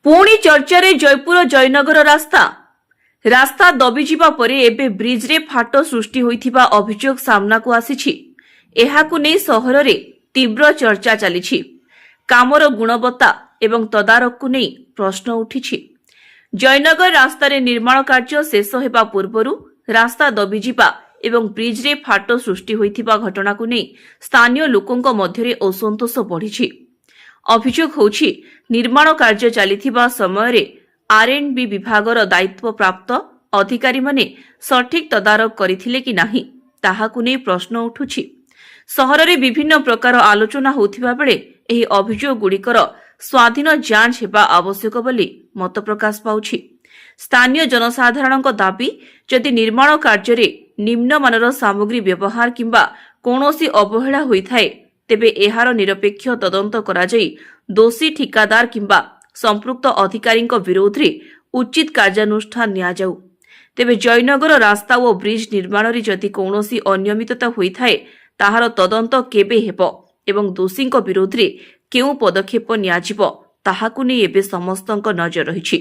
पुणी चर्चा रे जयपुर जयनगर रास्ता दबिजिबा परे एबे ब्रिज रे फाट सृष्टि होइथिबा अभियोग सामना को आसीछि। एहाकु नै सहर रे तीव्र चर्चा चलिछि। कामर गुणवत्ता एवं तदारक को नै प्रश्न उठिछि। जयनगर रास्ता रे निर्माण कार्य शेष हेबा पूर्वरु रास्ता दबिजिबा एवं ब्रिज रे फाट सृष्टि होइथिबा घटना को नै स्थानीय लोकंक मध्यरे असंतोष बढ़िछि। अभियोग होछि निर्माण कार्य चलिथिबा समय आरएंडबी विभागर दायित्व प्राप्त अधिकारी माने सठिक तदारक करथिले कि नाही ताहाकु नै प्रश्न उठुछि। सहर रे विभिन्न प्रकार आलोचना होथिबा बेले एही अभियोग गुड़िकर स्वाधीन जांच हेबा आवश्यक बोली मत प्रकाश पाउछि। स्थानीय जनसाधारणक दाबी जदि निर्माण कार्य रे निम्नमानर सामग्री व्यवहार किंबा कोनोसी अवहेला होइथाय तेबे एहार निरपेक्ष तदंत कराଯାଇ दोषी ठिकादार किंबा संपृक्त अधिकारीଙ୍କ विरोधରେ उचित कार्यानुष्ठान नियाजाउ। तेबे जयनगर रास्ता ओ ब्रिज निर्माण रे जदि कोनोसी अनियमितता होइथाय ताहार तदंत केबे हेबो एवं दोषीଙ୍କ विरोधରେ केउ पदक्षेप नियाजिबो ताहाकु नै एबे समस्तଙ୍କ नजर रहिछि।